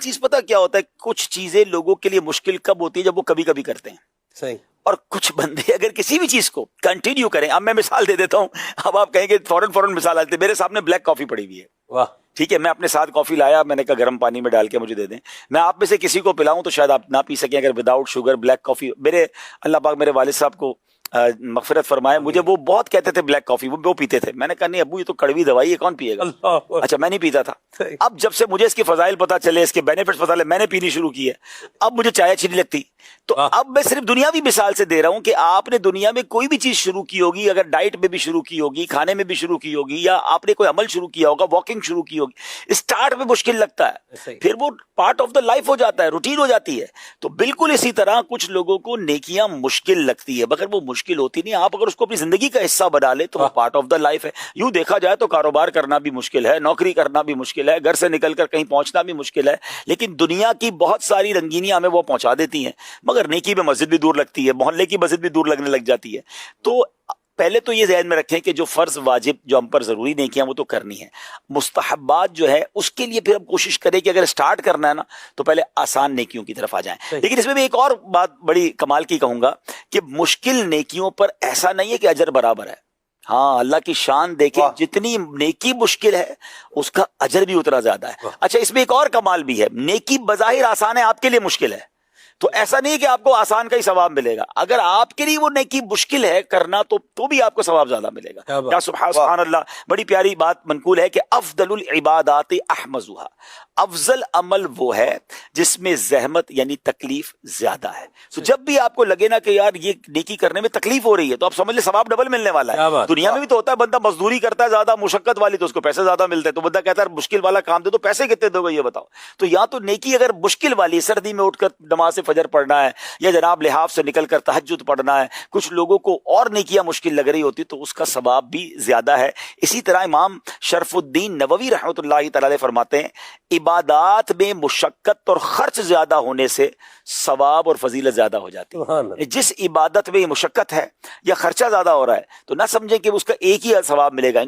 ایک چیز پتہ کیا ہوتا ہے، کچھ چیزیں لوگوں کے لیے مشکل کب ہوتی ہے؟ جب وہ کبھی کبھی کرتے ہیں. صحیح. اور کچھ بندے اگر کسی بھی چیز کو کنٹینیو کریں، اب میں مثال دے دیتا ہوں، اب آپ کہیں گے فوراً مثال آتی ہے. میرے سامنے بلیک کافی پڑی ہوئی ہے، واہ. ٹھیک ہے، میں اپنے ساتھ کافی لایا، میں نے کہا گرم پانی میں ڈال کے مجھے دے دیں. میں آپ میں سے کسی کو پلاؤں تو شاید آپ نہ پی سکیں اگر وداؤٹ شوگر بلیک کافی. میرے اللہ پاک میرے والد صاحب کو مغفرت فرمائے، مجھے وہ بہت کہتے تھے بلیک کافی، وہ پیتے تھے. میں نے کہا نہیں ابو یہ تو کڑوی دوائی ہے، کون پیے گا؟ اچھا میں نہیں پیتا تھا. اب جب سے مجھے اس کے فضائل پتا چلے، اس کے بینیفٹس پتا چلے، میں نے پینی شروع کی ہے. اب مجھے چائے اچھی نہیں لگتی. تو اب میں صرف دنیاوی مثال سے دے رہا ہوں کہ آپ نے دنیا میں کوئی بھی چیز شروع کی ہوگی، اگر ڈائٹ میں بھی شروع کی ہوگی، کھانے میں بھی شروع کی ہوگی، یا آپ نے کوئی عمل شروع کیا ہوگا، واکنگ شروع کی ہوگی، اسٹارٹ میں مشکل لگتا ہے، پھر وہ پارٹ آف دا لائف ہو جاتا ہے، روٹین ہو جاتی ہے. تو بالکل اسی طرح کچھ لوگوں کو نیکیاں مشکل لگتی ہے، مگر وہ مشکل ہوتی نہیں. آپ اگر اس کو اپنی زندگی کا حصہ بنا لے تو وہ پارٹ آف دا لائف ہے. یوں دیکھا جائے تو کاروبار کرنا بھی مشکل ہے، نوکری کرنا بھی مشکل ہے، گھر سے نکل کر کہیں پہنچنا بھی مشکل ہے، لیکن دنیا کی بہت ساری رنگینیاں ہمیں وہ پہنچا دیتی ہیں. مگر نیکی میں مسجد بھی دور لگتی ہے، محلے کی مسجد بھی دور لگنے لگ جاتی ہے. تو پہلے تو یہ ذہن میں رکھیں کہ جو فرض واجب جو ہم پر ضروری نیکیاں وہ تو کرنی ہے. مستحبات جو ہے اس کے لیے پھر ہم کوشش کریں کہ اگر سٹارٹ کرنا ہے نا تو پہلے آسان نیکیوں کی طرف آ جائیں. لیکن اس میں بھی ایک اور بات بڑی کمال کی کہوں گا کہ مشکل نیکیوں پر ایسا نہیں ہے کہ اجر برابر ہے. ہاں اللہ کی شان دیکھیں، جتنی نیکی مشکل ہے اس کا اجر بھی اتنا زیادہ ہے. اچھا اس میں ایک اور کمال بھی ہے، نیکی بظاہر آسان ہے، آپ کے لیے مشکل ہے، تو ایسا نہیں کہ آپ کو آسان کا ہی ثواب ملے گا. اگر آپ کے لیے وہ نیکی مشکل ہے کرنا تو بھی آپ کو ثواب زیادہ ملے گا. یا سبحان اللہ. بڑی پیاری بات منقول ہے کہ افضل العبادات احمزها، افضل عمل وہ ہے جس میں زحمت یعنی تکلیف زیادہ ہے. تو جب بھی آپ کو لگے نا کہ یار یہ نیکی کرنے میں تکلیف ہو رہی ہے تو آپ سمجھ لیں ثواب ڈبل ملنے والا ہے. دنیا میں بھی تو ہوتا ہے بندہ مزدوری کرتا ہے زیادہ مشقت والی تو اس کو پیسے زیادہ ملتے ہیں، تو بندہ کہتا ہے مشکل والا کام دے تو پیسے کتنے دو گے یہ بتاؤ. تو یا تو نیکی اگر مشکل والی، سردی میں اٹھ کر نماز فجر پڑھنا ہے، یا جناب لحاف سے نکل کر تہجد پڑھنا ہے، کچھ لوگوں کو اور نیکیاں مشکل لگ رہی ہوتی تو اس کا ثواب بھی زیادہ ہے. اسی طرح امام شرف الدین نووی رحمۃ اللہ تعالی فرماتے ہیں عبادات میں مشقت اور خرچ زیادہ ہونے سے ثواب اور فضیلت زیادہ ہو جاتی ہے. جس عبادت میں مشقت ہے یا خرچہ زیادہ ہو رہا ہے تو نہ سمجھیں کہ اس کا ایک ہی ثواب ملے گا.